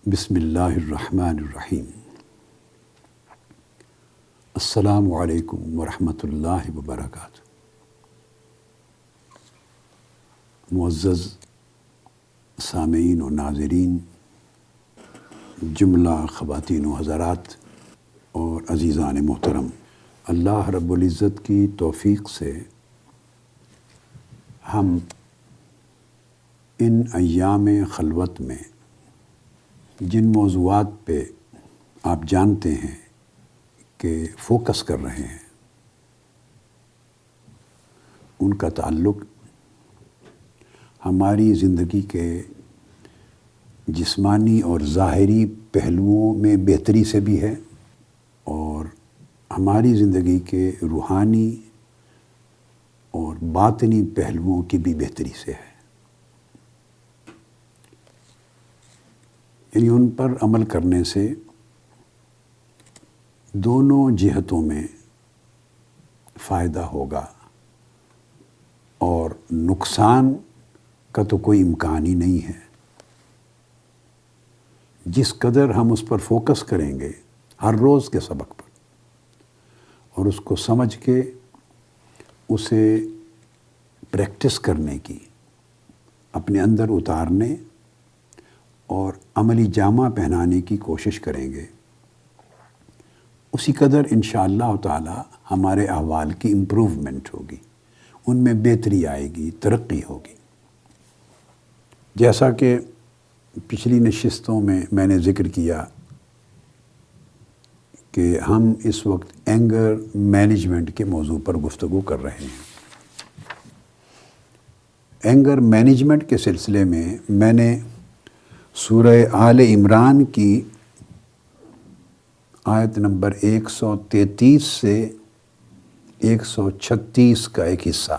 بسم اللہ الرحمن الرحیم۔ السلام علیکم ورحمۃ اللہ وبرکاتہ۔ معزز سامعین و ناظرین، جملہ خواتین و حضرات اور عزیزان محترم، اللہ رب العزت کی توفیق سے ہم ان ایام خلوت میں جن موضوعات پہ آپ جانتے ہیں کہ فوکس کر رہے ہیں، ان کا تعلق ہماری زندگی کے جسمانی اور ظاہری پہلوؤں میں بہتری سے بھی ہے اور ہماری زندگی کے روحانی اور باطنی پہلوؤں کی بھی بہتری سے ہے، یعنی ان پر عمل کرنے سے دونوں جہتوں میں فائدہ ہوگا اور نقصان کا تو کوئی امکان ہی نہیں ہے۔ جس قدر ہم اس پر فوکس کریں گے ہر روز کے سبق پر اور اس کو سمجھ کے اسے پریکٹس کرنے کی، اپنے اندر اتارنے اور عملی جامہ پہنانے کی کوشش کریں گے، اسی قدر انشاءاللہ تعالی ہمارے احوال کی امپروومنٹ ہوگی، ان میں بہتری آئے گی، ترقی ہوگی۔ جیسا کہ پچھلی نشستوں میں نے ذکر کیا کہ ہم اس وقت اینگر مینجمنٹ کے موضوع پر گفتگو کر رہے ہیں۔ اینگر مینجمنٹ کے سلسلے میں نے سورہ آل عمران کی آیت نمبر 133 سے 136 کا ایک حصہ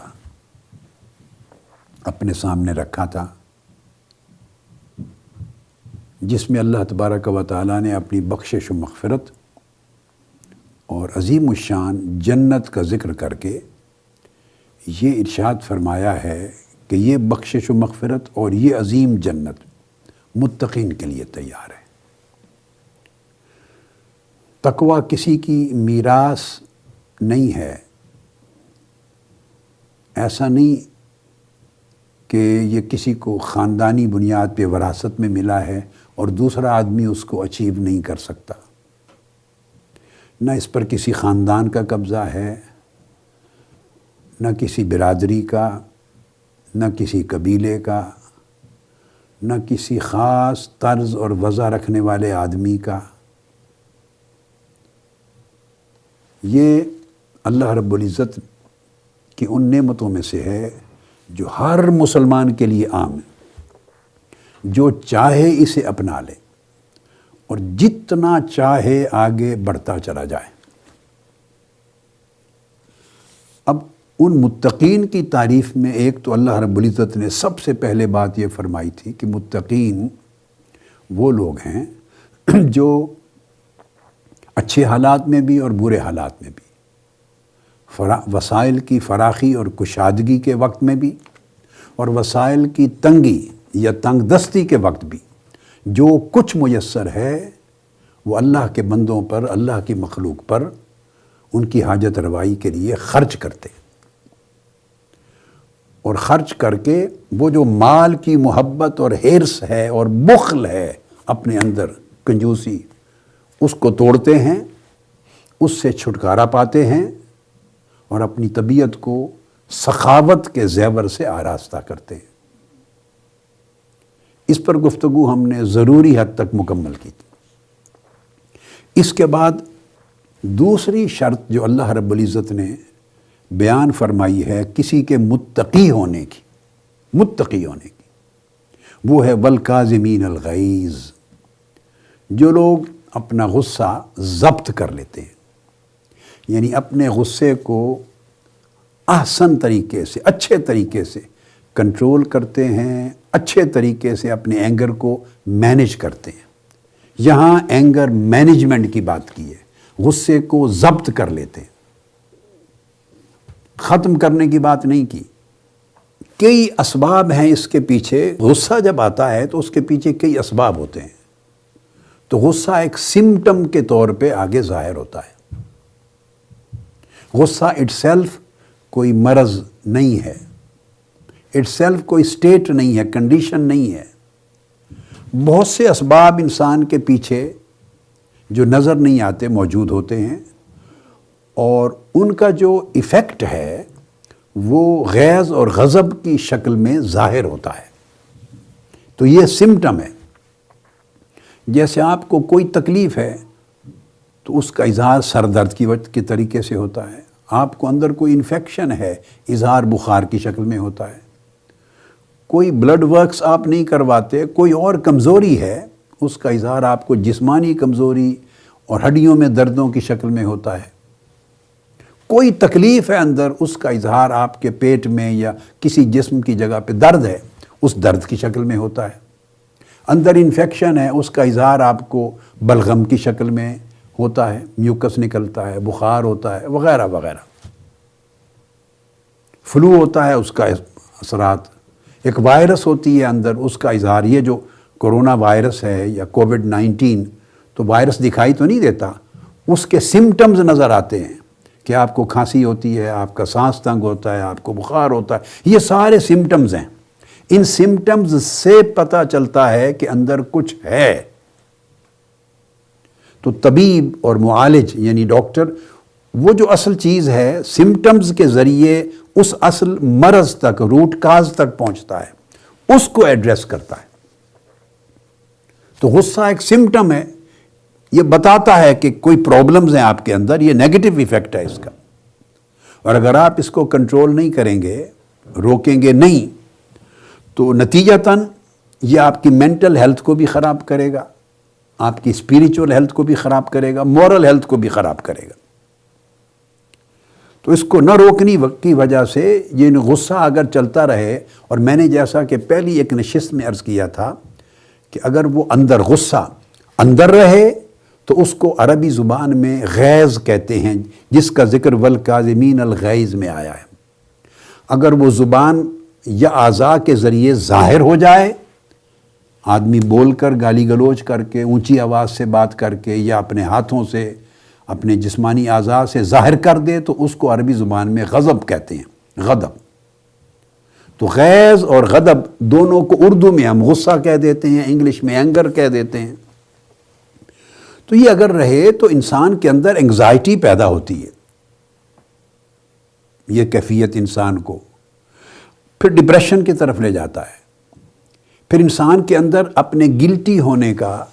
اپنے سامنے رکھا تھا، جس میں اللہ تبارک و تعالیٰ نے اپنی بخشش و مغفرت اور عظیم الشان جنت کا ذکر کر کے یہ ارشاد فرمایا ہے کہ یہ بخشش و مغفرت اور یہ عظیم جنت متقین کے لیے تیار ہے۔ تقویٰ کسی کی میراث نہیں ہے، ایسا نہیں کہ یہ کسی کو خاندانی بنیاد پہ وراثت میں ملا ہے اور دوسرا آدمی اس کو اچیو نہیں کر سکتا، نہ اس پر کسی خاندان کا قبضہ ہے، نہ کسی برادری کا، نہ کسی قبیلے کا، نہ کسی خاص طرز اور وضع رکھنے والے آدمی کا۔ یہ اللہ رب العزت کی ان نعمتوں میں سے ہے جو ہر مسلمان کے لیے عام ہے، جو چاہے اسے اپنا لے اور جتنا چاہے آگے بڑھتا چلا جائے۔ اب ان متقین کی تعریف میں ایک تو اللہ رب العزت نے سب سے پہلے بات یہ فرمائی تھی کہ متقین وہ لوگ ہیں جو اچھے حالات میں بھی اور برے حالات میں بھی، وسائل کی فراخی اور کشادگی کے وقت میں بھی اور وسائل کی تنگی یا تنگ دستی کے وقت بھی جو کچھ میسر ہے وہ اللہ کے بندوں پر، اللہ کی مخلوق پر ان کی حاجت روائی کے لیے خرچ کرتے، اور خرچ کر کے وہ جو مال کی محبت اور حرص ہے اور بخل ہے اپنے اندر، کنجوسی، اس کو توڑتے ہیں، اس سے چھٹکارا پاتے ہیں اور اپنی طبیعت کو سخاوت کے زیور سے آراستہ کرتے ہیں۔ اس پر گفتگو ہم نے ضروری حد تک مکمل کی تھی۔ اس کے بعد دوسری شرط جو اللہ رب العزت نے بیان فرمائی ہے کسی کے متقی ہونے کی، وہ ہے والکاظمین الغیظ، جو لوگ اپنا غصہ ضبط کر لیتے ہیں، یعنی اپنے غصے کو احسن طریقے سے، اچھے طریقے سے کنٹرول کرتے ہیں، اچھے طریقے سے اپنے اینگر کو مینیج کرتے ہیں۔ یہاں اینگر مینجمنٹ کی بات کی ہے، غصے کو ضبط کر لیتے ہیں، ختم کرنے کی بات نہیں کی۔ کئی اسباب ہیں اس کے پیچھے، غصہ جب آتا ہے تو اس کے پیچھے کئی اسباب ہوتے ہیں۔ تو غصہ ایک سمٹم کے طور پہ آگے ظاہر ہوتا ہے۔ غصہ اٹ سیلف کوئی مرض نہیں ہے، اٹ سیلف کوئی سٹیٹ نہیں ہے، کنڈیشن نہیں ہے۔ بہت سے اسباب انسان کے پیچھے جو نظر نہیں آتے موجود ہوتے ہیں، اور ان کا جو ایفیکٹ ہے وہ غیظ اور غضب کی شکل میں ظاہر ہوتا ہے۔ تو یہ سمٹم ہے۔ جیسے آپ کو کوئی تکلیف ہے تو اس کا اظہار سر درد کے طریقے سے ہوتا ہے، آپ کو اندر کوئی انفیکشن ہے، اظہار بخار کی شکل میں ہوتا ہے، کوئی بلڈ ورکس آپ نہیں کرواتے، کوئی اور کمزوری ہے، اس کا اظہار آپ کو جسمانی کمزوری اور ہڈیوں میں دردوں کی شکل میں ہوتا ہے، کوئی تکلیف ہے اندر، اس کا اظہار آپ کے پیٹ میں یا کسی جسم کی جگہ پہ درد ہے، اس درد کی شکل میں ہوتا ہے، اندر انفیکشن ہے، اس کا اظہار آپ کو بلغم کی شکل میں ہوتا ہے، میوکس نکلتا ہے، بخار ہوتا ہے، وغیرہ وغیرہ۔ فلو ہوتا ہے، اس کا اثرات، ایک وائرس ہوتی ہے اندر، اس کا اظہار، یہ جو کرونا وائرس ہے یا کووڈ-19، تو وائرس دکھائی تو نہیں دیتا، اس کے سمٹمز نظر آتے ہیں کہ آپ کو کھانسی ہوتی ہے، آپ کا سانس تنگ ہوتا ہے، آپ کو بخار ہوتا ہے، یہ سارے سمٹمز ہیں۔ ان سمٹمز سے پتہ چلتا ہے کہ اندر کچھ ہے۔ تو طبیب اور معالج یعنی ڈاکٹر وہ جو اصل چیز ہے، سمٹمز کے ذریعے اس اصل مرض تک، روٹ کاز تک پہنچتا ہے، اس کو ایڈریس کرتا ہے۔ تو غصہ ایک سمٹم ہے، یہ بتاتا ہے کہ کوئی پرابلمز ہیں آپ کے اندر، یہ نیگیٹو ایفیکٹ ہے اس کا، اور اگر آپ اس کو کنٹرول نہیں کریں گے، روکیں گے نہیں، تو نتیجتاً یہ آپ کی مینٹل ہیلتھ کو بھی خراب کرے گا، آپ کی اسپریچول ہیلتھ کو بھی خراب کرے گا، مورل ہیلتھ کو بھی خراب کرے گا۔ تو اس کو نہ روکنے کی وجہ سے یہ غصہ اگر چلتا رہے، اور میں نے جیسا کہ پہلی ایک نشست میں عرض کیا تھا کہ اگر وہ اندر غصہ اندر رہے تو اس کو عربی زبان میں غیظ کہتے ہیں، جس کا ذکر والکاظمین الغیظ میں آیا ہے۔ اگر وہ زبان یا اعضاء کے ذریعے ظاہر ہو جائے، آدمی بول کر، گالی گلوچ کر کے، اونچی آواز سے بات کر کے، یا اپنے ہاتھوں سے، اپنے جسمانی اعضاء سے ظاہر کر دے، تو اس کو عربی زبان میں غضب کہتے ہیں، غضب۔ تو غیظ اور غضب دونوں کو اردو میں ہم غصہ کہہ دیتے ہیں، انگلش میں اینگر کہہ دیتے ہیں۔ تو یہ اگر رہے تو انسان کے اندر انگزائٹی پیدا ہوتی ہے، یہ کیفیت انسان کو پھر ڈپریشن کی طرف لے جاتا ہے، پھر انسان کے اندر اپنے گلٹی ہونے کا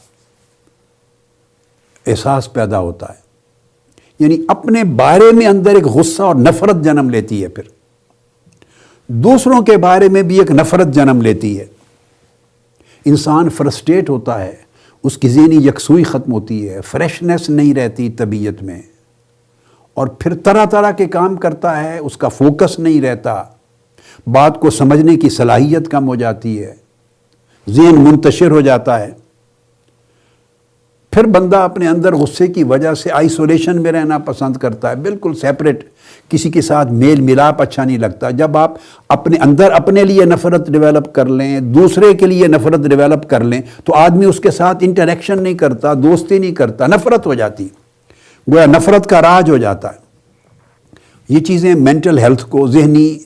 احساس پیدا ہوتا ہے، یعنی اپنے بارے میں اندر ایک غصہ اور نفرت جنم لیتی ہے، پھر دوسروں کے بارے میں بھی ایک نفرت جنم لیتی ہے، انسان فرسٹریٹ ہوتا ہے، اس کی ذہنی یکسوئی ختم ہوتی ہے، فریشنس نہیں رہتی طبیعت میں، اور پھر طرح طرح کے کام کرتا ہے، اس کا فوکس نہیں رہتا، بات کو سمجھنے کی صلاحیت کم ہو جاتی ہے، ذہن منتشر ہو جاتا ہے، پھر بندہ اپنے اندر غصے کی وجہ سے آئسولیشن میں رہنا پسند کرتا ہے، بالکل سیپریٹ، کسی کے ساتھ میل ملاپ اچھا نہیں لگتا۔ جب آپ اپنے اندر اپنے لیے نفرت ڈیولپ کر لیں، دوسرے کے لیے نفرت ڈیولپ کر لیں، تو آدمی اس کے ساتھ انٹریکشن نہیں کرتا، دوستی نہیں کرتا، نفرت ہو جاتی، گویا نفرت کا راج ہو جاتا ہے۔ یہ چیزیں مینٹل ہیلتھ کو، ذہنی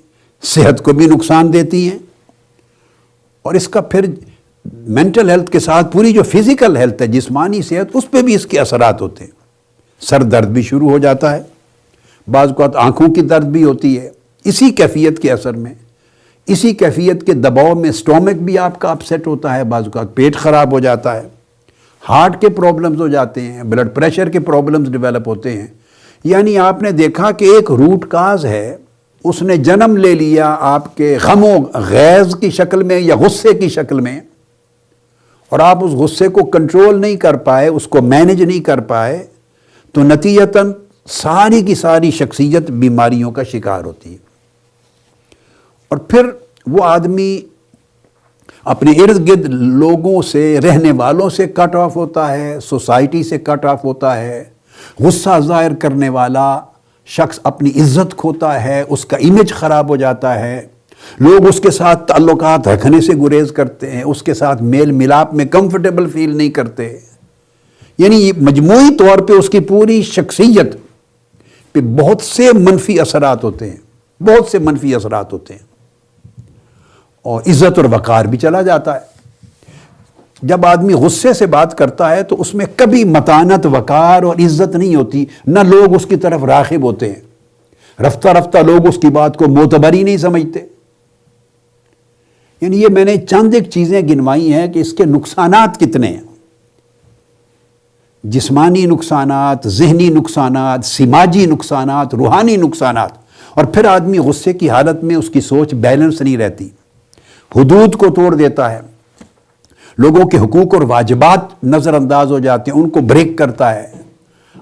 صحت کو بھی نقصان دیتی ہیں، اور اس کا پھر مینٹل ہیلتھ کے ساتھ پوری جو فزیکل ہیلتھ ہے، جسمانی صحت، اس پہ بھی اس کے اثرات ہوتے ہیں۔ سر درد بھی شروع ہو جاتا ہے، بعض اوقات آنکھوں کی درد بھی ہوتی ہے، اسی کیفیت کے اثر میں، اسی کیفیت کے دباؤ میں سٹومک بھی آپ کا اپسیٹ ہوتا ہے، بعض اوقات پیٹ خراب ہو جاتا ہے، ہارٹ کے پرابلمز ہو جاتے ہیں، بلڈ پریشر کے پرابلمز ڈیولپ ہوتے ہیں۔ یعنی آپ نے دیکھا کہ ایک روٹ کاز ہے، اس نے جنم لے لیا آپ کے غم و غیظ کی شکل میں یا غصے کی شکل میں، اور آپ اس غصے کو کنٹرول نہیں کر پائے، اس کو مینج نہیں کر پائے، تو نتیجتاً ساری کی ساری شخصیت بیماریوں کا شکار ہوتی ہے۔ اور پھر وہ آدمی اپنے ارد گرد لوگوں سے، رہنے والوں سے کٹ آف ہوتا ہے، سوسائٹی سے کٹ آف ہوتا ہے، غصہ ظاہر کرنے والا شخص اپنی عزت کھوتا ہے، اس کا امیج خراب ہو جاتا ہے، لوگ اس کے ساتھ تعلقات رکھنے سے گریز کرتے ہیں، اس کے ساتھ میل ملاپ میں کمفرٹیبل فیل نہیں کرتے، یعنی یہ مجموعی طور پہ اس کی پوری شخصیت پہ بہت سے منفی اثرات ہوتے ہیں، بہت سے منفی اثرات ہوتے ہیں، اور عزت اور وقار بھی چلا جاتا ہے۔ جب آدمی غصے سے بات کرتا ہے تو اس میں کبھی متانت، وقار اور عزت نہیں ہوتی، نہ لوگ اس کی طرف راغب ہوتے ہیں، رفتہ رفتہ لوگ اس کی بات کو معتبر ہی نہیں سمجھتے۔ یعنی یہ میں نے چند ایک چیزیں گنوائی ہیں کہ اس کے نقصانات کتنے ہیں، جسمانی نقصانات، ذہنی نقصانات، سماجی نقصانات، روحانی نقصانات، اور پھر آدمی غصے کی حالت میں اس کی سوچ بیلنس نہیں رہتی، حدود کو توڑ دیتا ہے، لوگوں کے حقوق اور واجبات نظر انداز ہو جاتے ہیں، ان کو بریک کرتا ہے،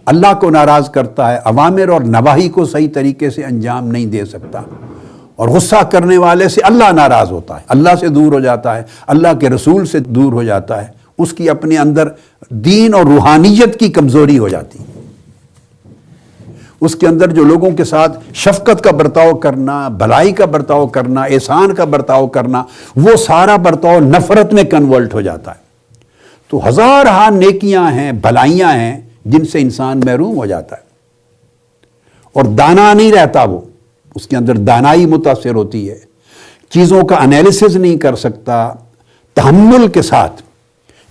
اللہ کو ناراض کرتا ہے، اوامر اور نواہی کو صحیح طریقے سے انجام نہیں دے سکتا، اور غصہ کرنے والے سے اللہ ناراض ہوتا ہے، اللہ سے دور ہو جاتا ہے، اللہ کے رسول سے دور ہو جاتا ہے، اس کی اپنے اندر دین اور روحانیت کی کمزوری ہو جاتی ہے، اس کے اندر جو لوگوں کے ساتھ شفقت کا برتاؤ کرنا، بھلائی کا برتاؤ کرنا، احسان کا برتاؤ کرنا، وہ سارا برتاؤ نفرت میں کنورٹ ہو جاتا ہے۔ تو ہزار ہاں نیکیاں ہیں، بھلائیاں ہیں جن سے انسان محروم ہو جاتا ہے، اور دانا نہیں رہتا، وہ اس کے اندر دانائی متاثر ہوتی ہے، چیزوں کا انالیسز نہیں کر سکتا، تحمل کے ساتھ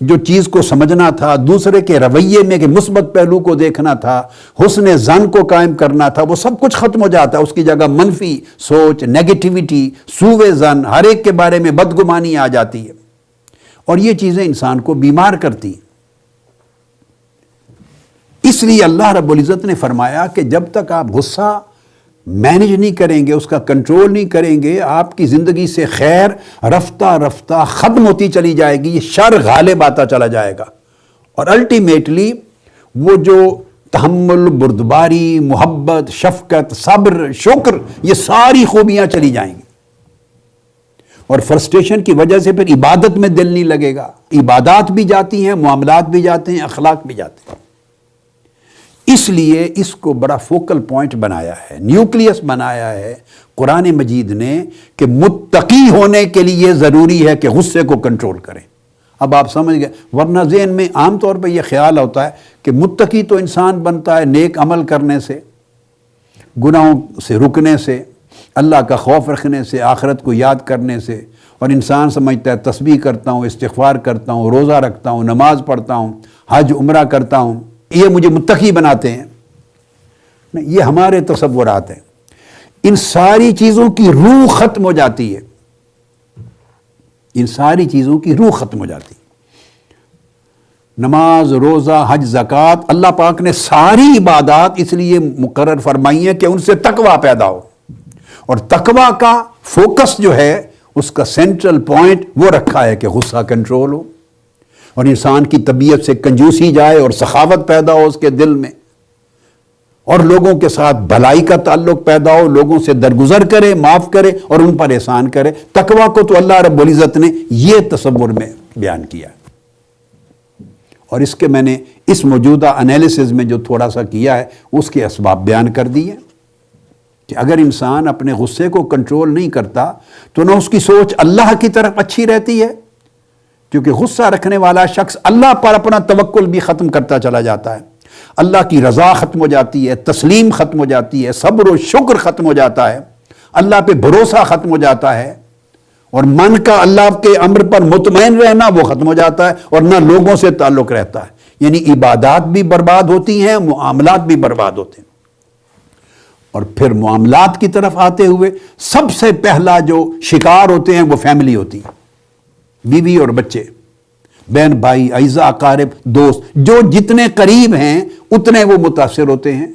جو چیز کو سمجھنا تھا، دوسرے کے رویے میں کہ مثبت پہلو کو دیکھنا تھا، حسن ظن کو قائم کرنا تھا، وہ سب کچھ ختم ہو جاتا ہے، اس کی جگہ منفی سوچ، نیگیٹیوٹی، سوء ظن، ہر ایک کے بارے میں بدگمانی آ جاتی ہے، اور یہ چیزیں انسان کو بیمار کرتی ہیں۔ اس لیے اللہ رب العزت نے فرمایا کہ جب تک آپ غصہ مینج نہیں کریں گے، اس کا کنٹرول نہیں کریں گے، آپ کی زندگی سے خیر رفتہ رفتہ ختم ہوتی چلی جائے گی، یہ شر غالب آتا چلا جائے گا، اور الٹیمیٹلی وہ جو تحمل، بردباری، محبت، شفقت، صبر، شکر، یہ ساری خوبیاں چلی جائیں گی، اور فرسٹریشن کی وجہ سے پھر عبادت میں دل نہیں لگے گا، عبادات بھی جاتی ہیں، معاملات بھی جاتے ہیں، اخلاق بھی جاتے ہیں۔ اس لیے اس کو بڑا فوکل پوائنٹ بنایا ہے، نیوکلیس بنایا ہے قرآن مجید نے کہ متقی ہونے کے لیے ضروری ہے کہ غصے کو کنٹرول کریں۔ اب آپ سمجھ گئے، ورنہ ذہن میں عام طور پہ یہ خیال ہوتا ہے کہ متقی تو انسان بنتا ہے نیک عمل کرنے سے، گناہوں سے رکنے سے، اللہ کا خوف رکھنے سے، آخرت کو یاد کرنے سے، اور انسان سمجھتا ہے تسبیح کرتا ہوں، استغفار کرتا ہوں، روزہ رکھتا ہوں، نماز پڑھتا ہوں، حج عمرہ کرتا ہوں، یہ مجھے متقی بناتے ہیں۔ نہیں، یہ ہمارے تصورات ہیں، ان ساری چیزوں کی روح ختم ہو جاتی ہے، ان ساری چیزوں کی روح ختم ہو جاتی ہے۔ نماز، روزہ، حج، زکوٰۃ، اللہ پاک نے ساری عبادات اس لیے مقرر فرمائی ہیں کہ ان سے تقویٰ پیدا ہو، اور تقویٰ کا فوکس جو ہے اس کا سینٹرل پوائنٹ وہ رکھا ہے کہ غصہ کنٹرول ہو، اور انسان کی طبیعت سے کنجوسی جائے اور سخاوت پیدا ہو اس کے دل میں، اور لوگوں کے ساتھ بھلائی کا تعلق پیدا ہو، لوگوں سے درگزر کرے، معاف کرے اور ان پر احسان کرے۔ تقویٰ کو تو اللہ رب العزت نے یہ تصور میں بیان کیا، اور اس کے میں نے اس موجودہ انالیسز میں جو تھوڑا سا کیا ہے اس کے اسباب بیان کر دیے کہ اگر انسان اپنے غصے کو کنٹرول نہیں کرتا تو نہ اس کی سوچ اللہ کی طرف اچھی رہتی ہے، کیونکہ غصہ رکھنے والا شخص اللہ پر اپنا توکل بھی ختم کرتا چلا جاتا ہے، اللہ کی رضا ختم ہو جاتی ہے، تسلیم ختم ہو جاتی ہے، صبر و شکر ختم ہو جاتا ہے، اللہ پہ بھروسہ ختم ہو جاتا ہے، اور من کا اللہ کے امر پر مطمئن رہنا وہ ختم ہو جاتا ہے، اور نہ لوگوں سے تعلق رہتا ہے، یعنی عبادات بھی برباد ہوتی ہیں، معاملات بھی برباد ہوتے ہیں۔ اور پھر معاملات کی طرف آتے ہوئے سب سے پہلا جو شکار ہوتے ہیں وہ فیملی ہوتی ہے، بیوی اور بچے، بہن بھائی، اعزاء، اقارب، دوست، جو جتنے قریب ہیں اتنے وہ متاثر ہوتے ہیں،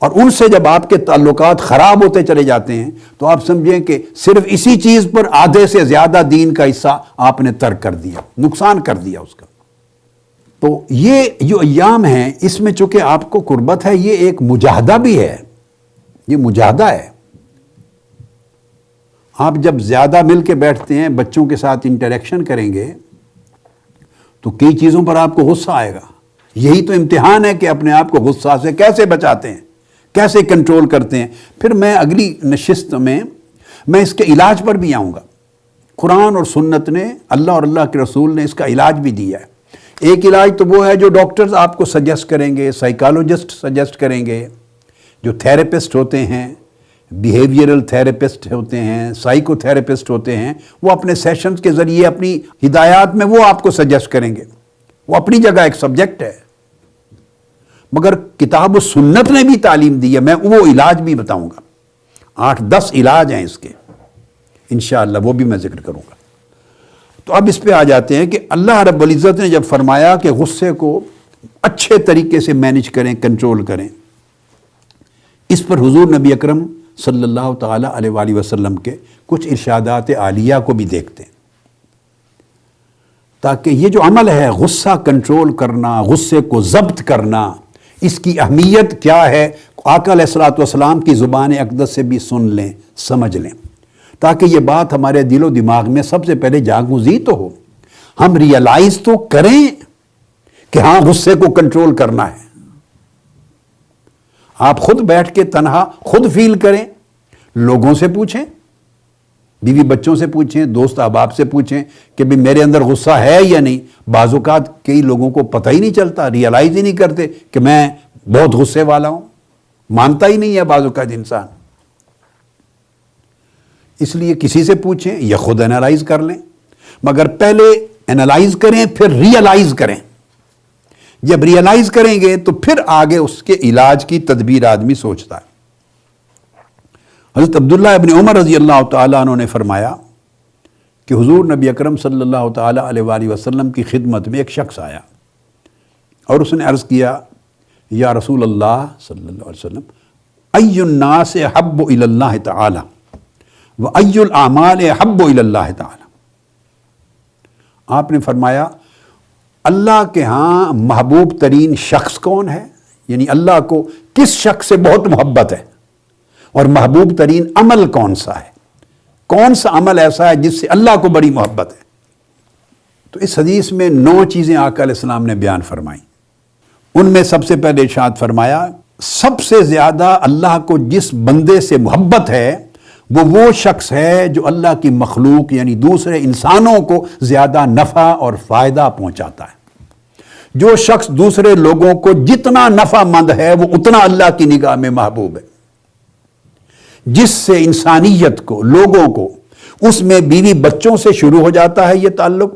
اور ان سے جب آپ کے تعلقات خراب ہوتے چلے جاتے ہیں تو آپ سمجھیں کہ صرف اسی چیز پر آدھے سے زیادہ دین کا حصہ آپ نے ترک کر دیا، نقصان کر دیا اس کا۔ تو یہ جو ایام ہیں اس میں چونکہ آپ کو قربت ہے، یہ ایک مجاہدہ بھی ہے، یہ مجاہدہ ہے۔ آپ جب زیادہ مل کے بیٹھتے ہیں، بچوں کے ساتھ انٹریکشن کریں گے تو کئی چیزوں پر آپ کو غصہ آئے گا، یہی تو امتحان ہے کہ اپنے آپ کو غصہ سے کیسے بچاتے ہیں، کیسے کنٹرول کرتے ہیں۔ پھر میں اگلی نشست میں اس کے علاج پر بھی آؤں گا۔ قرآن اور سنت نے، اللہ اور اللہ کے رسول نے اس کا علاج بھی دیا ہے ایک علاج تو وہ ہے جو ڈاکٹرز آپ کو سجیسٹ کریں گے، سائیکالوجسٹ سجیسٹ کریں گے، جو تھیراپسٹ ہوتے ہیں، بیہیویئرل تھیراپسٹ ہوتے ہیں، سائیکو تھیراپسٹ ہوتے ہیں، وہ اپنے سیشنز کے ذریعے اپنی ہدایات میں وہ آپ کو سجیسٹ کریں گے، وہ اپنی جگہ ایک سبجیکٹ ہے۔ مگر کتاب و سنت نے بھی تعلیم دی ہے، میں وہ علاج بھی بتاؤں گا، 8-10 علاج ہیں اس کے، انشاءاللہ وہ بھی میں ذکر کروں گا۔ تو اب اس پہ آ جاتے ہیں کہ اللہ رب العزت نے جب فرمایا کہ غصے کو اچھے طریقے سے مینج کریں، کنٹرول کریں، اس پر حضور نبی اکرم صلی اللہ تعالیٰ علیہ وآلہ وسلم کے کچھ ارشادات عالیہ کو بھی دیکھتے ہیں، تاکہ یہ جو عمل ہے غصہ کنٹرول کرنا، غصے کو ضبط کرنا، اس کی اہمیت کیا ہے، آقا علیہ الصلوۃ والسلام کی زبان اقدس سے بھی سن لیں، سمجھ لیں، تاکہ یہ بات ہمارے دل و دماغ میں سب سے پہلے جاگزی تو ہو، ہم ریئلائز تو کریں کہ ہاں غصے کو کنٹرول کرنا ہے۔ آپ خود بیٹھ کے تنہا خود فیل کریں، لوگوں سے پوچھیں، بیوی بچوں سے پوچھیں، دوست احباب سے پوچھیں کہ بھی میرے اندر غصہ ہے یا نہیں۔ بعض اوقات کئی لوگوں کو پتہ ہی نہیں چلتا، ریئلائز ہی نہیں کرتے کہ میں بہت غصے والا ہوں، مانتا ہی نہیں ہے بعض اوقات انسان۔ اس لیے کسی سے پوچھیں یا خود انالائز کر لیں، مگر پہلے انالائز کریں پھر ریئلائز کریں۔ جب ریئلائز کریں گے تو پھر آگے اس کے علاج کی تدبیر آدمی سوچتا ہے۔ حضرت عبداللہ ابن عمر رضی اللہ تعالیٰ عنہ نے فرمایا کہ حضور نبی اکرم صلی اللہ تعالیٰ علیہ وآلہ وسلم کی خدمت میں ایک شخص آیا اور اس نے عرض کیا، یا رسول اللہ صلی اللہ علیہ وسلم، ای الناس احب الی اللہ تعالی و ای الاعمال احب الی اللہ تعالی۔ آپ نے فرمایا اللہ کے ہاں محبوب ترین شخص کون ہے، یعنی اللہ کو کس شخص سے بہت محبت ہے، اور محبوب ترین عمل کون سا ہے، کون سا عمل ایسا ہے جس سے اللہ کو بڑی محبت ہے۔ تو اس حدیث میں 9 چیزیں آقا علیہ السلام نے بیان فرمائیں۔ ان میں سب سے پہلے ارشاد فرمایا، سب سے زیادہ اللہ کو جس بندے سے محبت ہے وہ شخص ہے جو اللہ کی مخلوق یعنی دوسرے انسانوں کو زیادہ نفع اور فائدہ پہنچاتا ہے۔ جو شخص دوسرے لوگوں کو جتنا نفع مند ہے وہ اتنا اللہ کی نگاہ میں محبوب ہے۔ جس سے انسانیت کو، لوگوں کو، اس میں بیوی بچوں سے شروع ہو جاتا ہے یہ تعلق،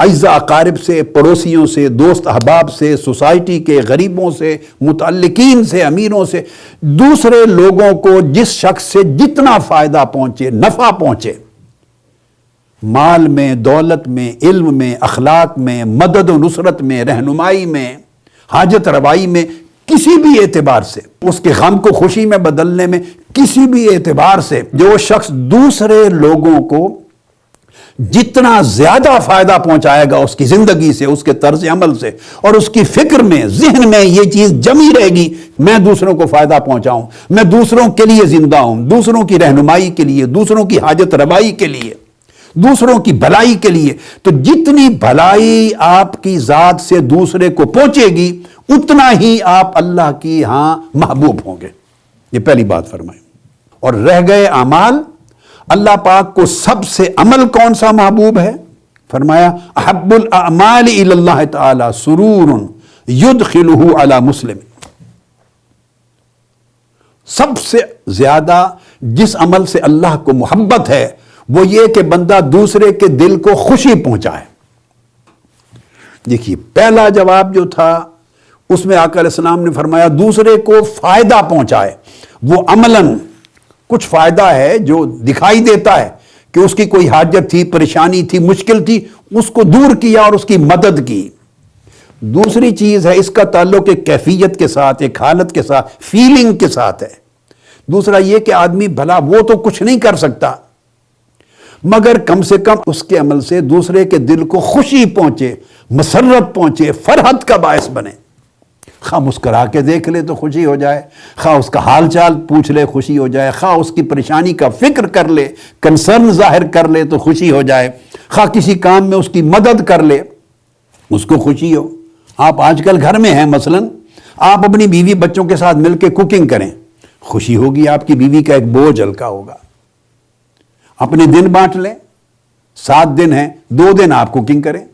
اعزاء اقارب سے، پڑوسیوں سے، دوست احباب سے، سوسائٹی کے غریبوں سے، متعلقین سے، امیروں سے، دوسرے لوگوں کو جس شخص سے جتنا فائدہ پہنچے، نفع پہنچے، مال میں، دولت میں، علم میں، اخلاق میں، مدد و نصرت میں، رہنمائی میں، حاجت روائی میں، کسی بھی اعتبار سے، اس کے غم کو خوشی میں بدلنے میں کسی بھی اعتبار سے جو شخص دوسرے لوگوں کو جتنا زیادہ فائدہ پہنچائے گا اس کی زندگی سے، اس کے طرز عمل سے، اور اس کی فکر میں، ذہن میں یہ چیز جمی رہے گی، میں دوسروں کو فائدہ پہنچاؤں، میں دوسروں کے لیے زندہ ہوں، دوسروں کی رہنمائی کے لیے، دوسروں کی حاجت روائی کے لیے، دوسروں کی بھلائی کے لیے، تو جتنی بھلائی آپ کی ذات سے دوسرے کو پہنچے گی اتنا ہی آپ اللہ کی ہاں محبوب ہوں گے۔ یہ پہلی بات فرمائیں۔ اور رہ گئے اعمال، اللہ پاک کو سب سے عمل کون سا محبوب ہے؟ فرمایا احب الاعمال الی اللہ تعالی سرور یدخلہ علی مسلم۔ سب سے زیادہ جس عمل سے اللہ کو محبت ہے وہ یہ کہ بندہ دوسرے کے دل کو خوشی پہنچائے۔ دیکھیے پہلا جواب جو تھا اس میں آقا علیہ السلام نے فرمایا دوسرے کو فائدہ پہنچائے، وہ عملاً کچھ فائدہ ہے جو دکھائی دیتا ہے کہ اس کی کوئی حاجت تھی، پریشانی تھی، مشکل تھی، اس کو دور کیا اور اس کی مدد کی۔ دوسری چیز ہے اس کا تعلق ایک کیفیت کے ساتھ، ایک حالت کے ساتھ، فیلنگ کے ساتھ ہے۔ دوسرا یہ کہ آدمی بھلا وہ تو کچھ نہیں کر سکتا مگر کم سے کم اس کے عمل سے دوسرے کے دل کو خوشی پہنچے، مسرت پہنچے، فرحت کا باعث بنے۔ خواہ مسکرا کے دیکھ لے تو خوشی ہو جائے، خواہ اس کا حال چال پوچھ لے خوشی ہو جائے، خواہ اس کی پریشانی کا فکر کر لے، کنسرن ظاہر کر لے تو خوشی ہو جائے، خواہ کسی کام میں اس کی مدد کر لے اس کو خوشی ہو۔ آپ آج کل گھر میں ہیں، مثلاً آپ اپنی بیوی بچوں کے ساتھ مل کے کوکنگ کریں، خوشی ہوگی، آپ کی بیوی کا ایک بوجھ ہلکا ہوگا۔ اپنے دن بانٹ لیں، 7 دن ہیں، 2 دن آپ کوکنگ کریں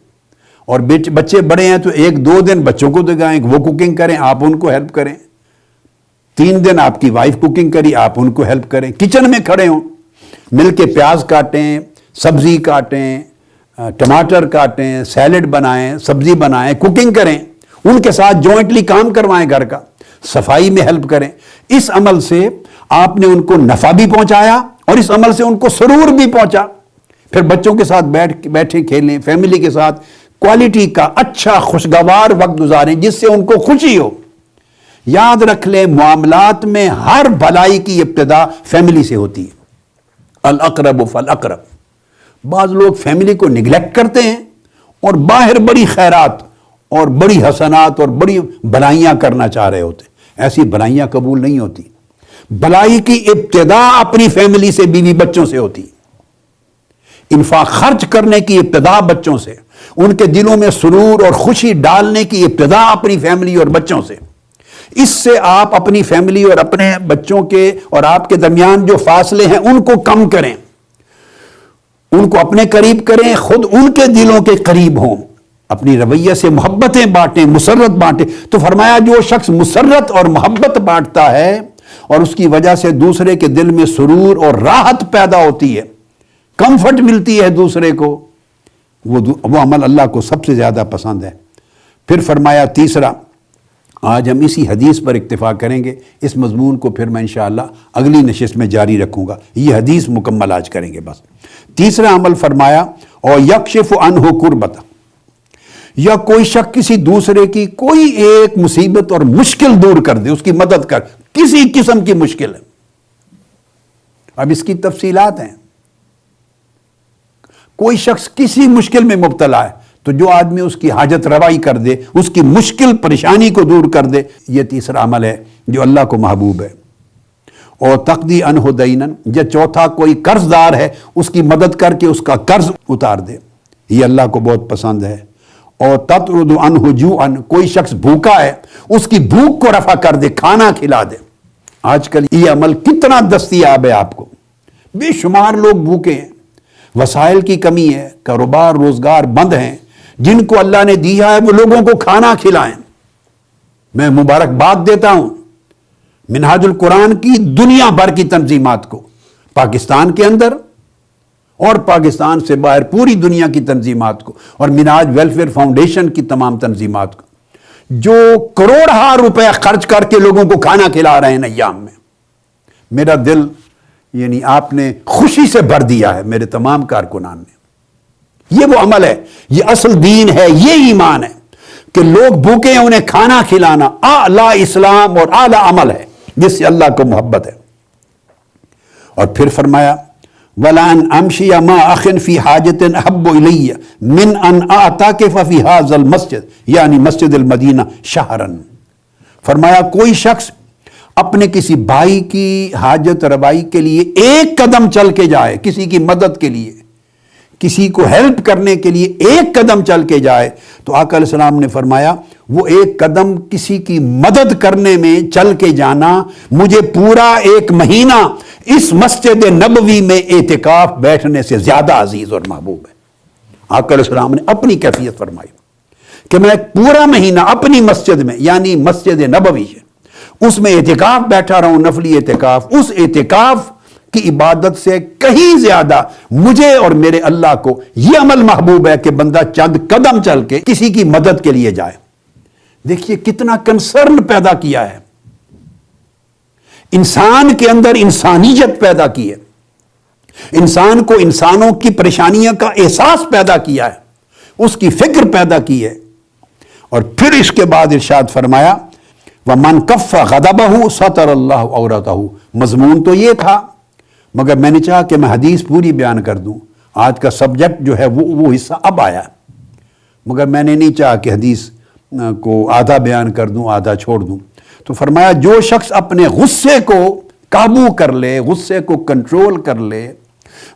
اور بچے بڑے ہیں تو 1-2 دن بچوں کو دکھائیں، وہ کوکنگ کریں، آپ ان کو ہیلپ کریں، 3 دن آپ کی وائف کوکنگ کری، آپ ان کو ہیلپ کریں، کچن میں کھڑے ہوں، مل کے پیاز کاٹیں، سبزی کاٹیں، ٹماٹر کاٹیں، سیلڈ بنائیں، سبزی بنائیں، کوکنگ کریں، ان کے ساتھ جوائنٹلی کام کروائیں، گھر کا صفائی میں ہیلپ کریں۔ اس عمل سے آپ نے ان کو نفع بھی پہنچایا اور اس عمل سے ان کو سرور بھی پہنچا۔ پھر بچوں کے ساتھ بیٹھے کھیلیں، فیملی کے ساتھ کوالٹی کا اچھا خوشگوار وقت گزاریں جس سے ان کو خوشی ہو۔ یاد رکھ لیں، معاملات میں ہر بھلائی کی ابتدا فیملی سے ہوتی ہے۔ الاقرب فالاقرب۔ بعض لوگ فیملی کو نگلیکٹ کرتے ہیں اور باہر بڑی خیرات اور بڑی حسنات اور بڑی بھلائیاں کرنا چاہ رہے ہوتے ہیں۔ ایسی بھلائیاں قبول نہیں ہوتی۔ بھلائی کی ابتدا اپنی فیملی سے، بیوی بچوں سے ہوتی ہے۔ انفاق خرچ کرنے کی ابتدا بچوں سے، ان کے دلوں میں سرور اور خوشی ڈالنے کی ابتدا اپنی فیملی اور بچوں سے۔ اس سے آپ اپنی فیملی اور اپنے بچوں کے اور آپ کے درمیان جو فاصلے ہیں ان کو کم کریں، ان کو اپنے قریب کریں، خود ان کے دلوں کے قریب ہوں، اپنی رویہ سے محبتیں بانٹیں، مسرت بانٹیں۔ تو فرمایا جو شخص مسرت اور محبت بانٹتا ہے اور اس کی وجہ سے دوسرے کے دل میں سرور اور راحت پیدا ہوتی ہے، کمفرٹ ملتی ہے دوسرے کو، وہ عمل اللہ کو سب سے زیادہ پسند ہے۔ پھر فرمایا تیسرا، آج ہم اسی حدیث پر اکتفا کریں گے، اس مضمون کو پھر میں انشاءاللہ اگلی نشست میں جاری رکھوں گا، یہ حدیث مکمل آج کریں گے بس۔ تیسرا عمل فرمایا، اور یکشف عنہ کربت، یا کوئی شخص کسی دوسرے کی کوئی ایک مصیبت اور مشکل دور کر دے، اس کی مدد کر، کسی قسم کی مشکل ہے۔ اب اس کی تفصیلات ہیں، کوئی شخص کسی مشکل میں مبتلا ہے تو جو آدمی اس کی حاجت روائی کر دے، اس کی مشکل پریشانی کو دور کر دے، یہ تیسرا عمل ہے جو اللہ کو محبوب ہے۔ اور تقضی عنہ دینا، یا چوتھا کوئی قرض دار ہے اس کی مدد کر کے اس کا قرض اتار دے، یہ اللہ کو بہت پسند ہے۔ اور تطرد عنہ جوعا، کوئی شخص بھوکا ہے اس کی بھوک کو رفع کر دے، کھانا کھلا دے۔ آج کل یہ عمل کتنا دستیاب ہے آپ کو، بے شمار لوگ بھوکے ہیں، وسائل کی کمی ہے، کاروبار روزگار بند ہیں، جن کو اللہ نے دیا ہے وہ لوگوں کو کھانا کھلائیں۔ میں مبارکباد دیتا ہوں منہاج القرآن کی دنیا بھر کی تنظیمات کو، پاکستان کے اندر اور پاکستان سے باہر پوری دنیا کی تنظیمات کو، اور منہاج ویلفیئر فاؤنڈیشن کی تمام تنظیمات کو، جو کروڑہا روپے خرچ کر کے لوگوں کو کھانا کھلا رہے ہیں ایام میں۔ میرا دل یعنی آپ نے خوشی سے بھر دیا ہے میرے تمام کارکنان نے۔ یہ وہ عمل ہے، یہ اصل دین ہے، یہ ایمان ہے کہ لوگ بھوکے ہیں انہیں کھانا کھلانا اعلی اسلام اور اعلی عمل ہے جس سے اللہ کو محبت ہے۔ اور پھر فرمایا وَلَأَنْ أَمْشِيَ مَا أَخٍ فِي حَاجَةٍ أَحَبُّ إِلَيَّ مِنْ أَنْ أَعْتَكِفَ فِي هَذَا الْمَسْجِدِ، یعنی مسجد المدینہ شہراً۔ فرمایا کوئی شخص اپنے کسی بھائی کی حاجت روائی کے لیے ایک قدم چل کے جائے، کسی کی مدد کے لیے، کسی کو ہیلپ کرنے کے لیے ایک قدم چل کے جائے، تو آقا علیہ السلام نے فرمایا وہ ایک قدم کسی کی مدد کرنے میں چل کے جانا مجھے پورا 1 مہینہ اس مسجد نبوی میں اعتکاف بیٹھنے سے زیادہ عزیز اور محبوب ہے۔ آقا علیہ السلام نے اپنی کیفیت فرمائی کہ میں پورا مہینہ اپنی مسجد میں یعنی مسجد نبوی ہے اس میں اعتکاف بیٹھا رہا ہوں، نفلی اعتکاف، اس اعتکاف کی عبادت سے کہیں زیادہ مجھے اور میرے اللہ کو یہ عمل محبوب ہے کہ بندہ چند قدم چل کے کسی کی مدد کے لیے جائے۔ دیکھیے کتنا کنسرن پیدا کیا ہے، انسان کے اندر انسانیت پیدا کی ہے، انسان کو انسانوں کی پریشانیوں کا احساس پیدا کیا ہے، اس کی فکر پیدا کی ہے۔ اور پھر اس کے بعد ارشاد فرمایا وَمَنْ كَفَّ غَضَبَهُ سَتَرَ اللَّهُ عَوْرَتَهُ۔ مضمون تو یہ تھا مگر میں نے چاہا کہ میں حدیث پوری بیان کر دوں، آج کا سبجیکٹ جو ہے وہ حصہ اب آیا، مگر میں نے نہیں چاہا کہ حدیث کو آدھا بیان کر دوں آدھا چھوڑ دوں۔ تو فرمایا جو شخص اپنے غصے کو قابو کر لے، غصے کو کنٹرول کر لے،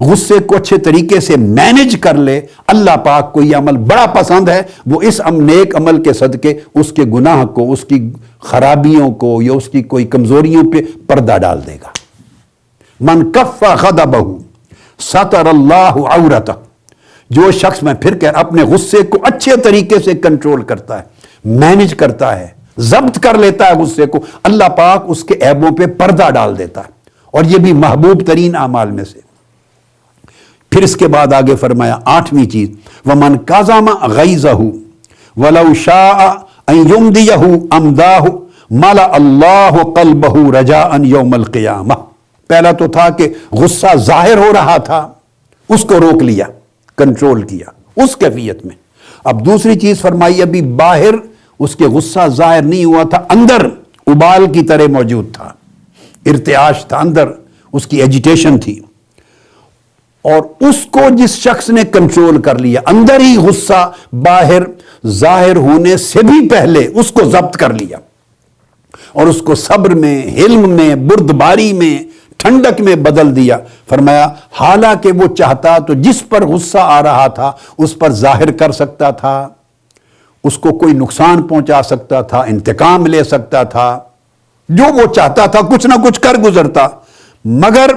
غصے کو اچھے طریقے سے مینج کر لے، اللہ پاک کو یہ عمل بڑا پسند ہے، وہ اس نیک عمل کے صدقے اس کے گناہ کو، اس کی خرابیوں کو یا اس کی کوئی کمزوریوں پہ پردہ ڈال دے گا۔ من کف غضبہ ستر اللہ عورتہ، جو شخص میں پھر کہہ اپنے غصے کو اچھے طریقے سے کنٹرول کرتا ہے، مینج کرتا ہے، ضبط کر لیتا ہے غصے کو، اللہ پاک اس کے عیبوں پہ پردہ ڈال دیتا ہے، اور یہ بھی محبوب ترین اعمال میں سے۔ پھر اس کے بعد آگے فرمایا 8ویں چیز، وَمَنْ كَظَمَ غَيْظَهُ وَلَوْ شَاءَ أَنْ يُمْضِيَهُ أَمْضَاهُ مَلَأَ اللَّهُ قَلْبَهُ رَجَاءً يَوْمَ الْقِيَامَةِ۔ پہلا تو تھا کہ غصہ ظاہر ہو رہا تھا، اس کو روک لیا، کنٹرول کیا اس کیفیت میں۔ اب دوسری چیز فرمائی، ابھی باہر اس کے غصہ ظاہر نہیں ہوا تھا، اندر ابال کی طرح موجود تھا، ارتعاش تھا، اندر اس کی ایجیٹیشن تھی، اور اس کو جس شخص نے کنٹرول کر لیا، اندر ہی غصہ باہر ظاہر ہونے سے بھی پہلے اس کو ضبط کر لیا، اور اس کو صبر میں، حلم میں، بردباری میں، ٹھنڈک میں بدل دیا۔ فرمایا حالانکہ وہ چاہتا تو جس پر غصہ آ رہا تھا اس پر ظاہر کر سکتا تھا، اس کو کوئی نقصان پہنچا سکتا تھا، انتقام لے سکتا تھا، جو وہ چاہتا تھا کچھ نہ کچھ کر گزرتا، مگر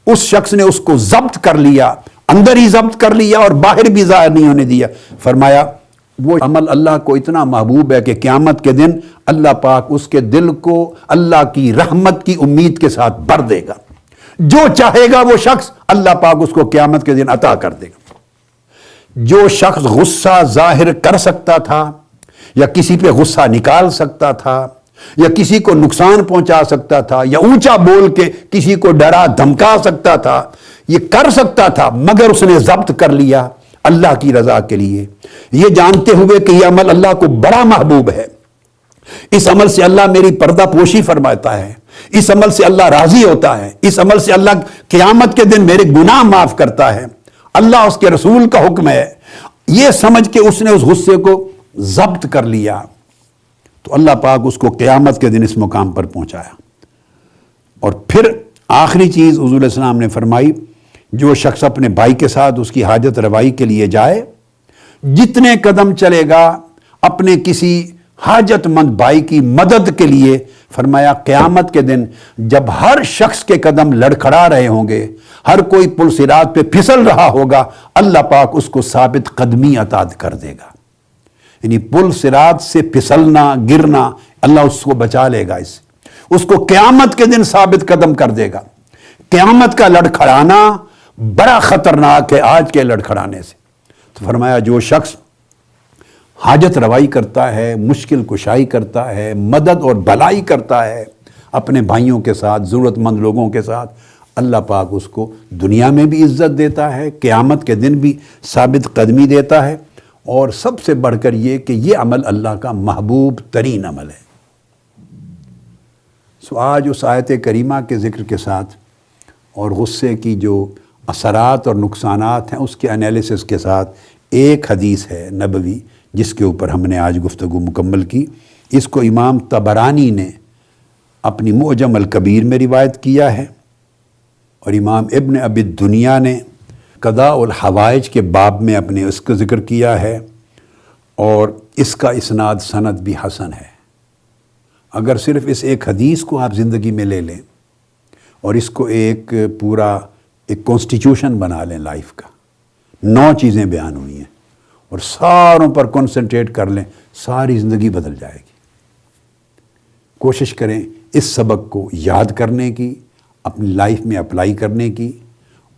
اس شخص نے اس کو ضبط کر لیا، اندر ہی ضبط کر لیا اور باہر بھی ظاہر نہیں ہونے دیا۔ فرمایا وہ عمل اللہ کو اتنا محبوب ہے کہ قیامت کے دن اللہ پاک اس کے دل کو اللہ کی رحمت کی امید کے ساتھ بھر دے گا، جو چاہے گا وہ شخص اللہ پاک اس کو قیامت کے دن عطا کر دے گا۔ جو شخص غصہ ظاہر کر سکتا تھا، یا کسی پہ غصہ نکال سکتا تھا، یا کسی کو نقصان پہنچا سکتا تھا، یا اونچا بول کے کسی کو ڈرا دھمکا سکتا تھا، یہ کر سکتا تھا، مگر اس نے ضبط کر لیا اللہ کی رضا کے لیے، یہ جانتے ہوئے کہ یہ عمل اللہ کو بڑا محبوب ہے، اس عمل سے اللہ میری پردہ پوشی فرماتا ہے، اس عمل سے اللہ راضی ہوتا ہے، اس عمل سے اللہ قیامت کے دن میرے گناہ معاف کرتا ہے، اللہ اس کے رسول کا حکم ہے، یہ سمجھ کے اس نے اس غصے کو ضبط کر لیا، تو اللہ پاک اس کو قیامت کے دن اس مقام پر پہنچایا۔ اور پھر آخری چیز حضور علیہ السلام نے فرمائی، جو شخص اپنے بھائی کے ساتھ اس کی حاجت روائی کے لیے جائے، جتنے قدم چلے گا اپنے کسی حاجت مند بھائی کی مدد کے لیے، فرمایا قیامت کے دن جب ہر شخص کے قدم لڑکھڑا رہے ہوں گے، ہر کوئی پل صراط پہ پھسل رہا ہوگا، اللہ پاک اس کو ثابت قدمی عطا کر دے گا۔ یعنی پل صراط سے پھسلنا، گرنا، اللہ اس کو بچا لے گا، اس کو قیامت کے دن ثابت قدم کر دے گا۔ قیامت کا لڑکھڑانا بڑا خطرناک ہے آج کے لڑکھڑانے سے۔ تو فرمایا جو شخص حاجت روائی کرتا ہے، مشکل کشائی کرتا ہے، مدد اور بھلائی کرتا ہے اپنے بھائیوں کے ساتھ، ضرورت مند لوگوں کے ساتھ، اللہ پاک اس کو دنیا میں بھی عزت دیتا ہے، قیامت کے دن بھی ثابت قدمی دیتا ہے، اور سب سے بڑھ کر یہ کہ یہ عمل اللہ کا محبوب ترین عمل ہے۔ سو آج اس آیت کریمہ کے ذکر کے ساتھ اور غصے کی جو اثرات اور نقصانات ہیں اس کے انالیسس کے ساتھ ایک حدیث ہے نبوی جس کے اوپر ہم نے آج گفتگو مکمل کی۔ اس کو امام طبرانی نے اپنی معجم الکبیر میں روایت کیا ہے، اور امام ابن ابی الدنیا نے قضاء الحوائج کے باب میں اپنے اس کا ذکر کیا ہے، اور اس کا اسناد سند بھی حسن ہے۔ اگر صرف اس ایک حدیث کو آپ زندگی میں لے لیں اور اس کو ایک پورا ایک کانسٹیٹیوشن بنا لیں لائف کا، 9 چیزیں بیان ہوئی ہیں، اور ساروں پر کنسنٹریٹ کر لیں، ساری زندگی بدل جائے گی۔ کوشش کریں اس سبق کو یاد کرنے کی، اپنی لائف میں اپلائی کرنے کی،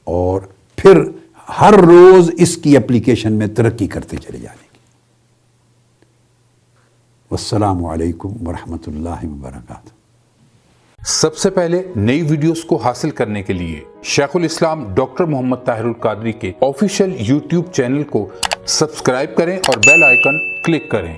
اور پھر ہر روز اس کی اپلیکیشن میں ترقی کرتے چلے جانے کی۔ والسلام علیکم ورحمۃ اللہ وبرکاتہ۔ سب سے پہلے نئی ویڈیوز کو حاصل کرنے کے لیے شیخ الاسلام ڈاکٹر محمد طاہر القادری کے آفیشیل یوٹیوب چینل کو سبسکرائب کریں اور بیل آئیکن کلک کریں۔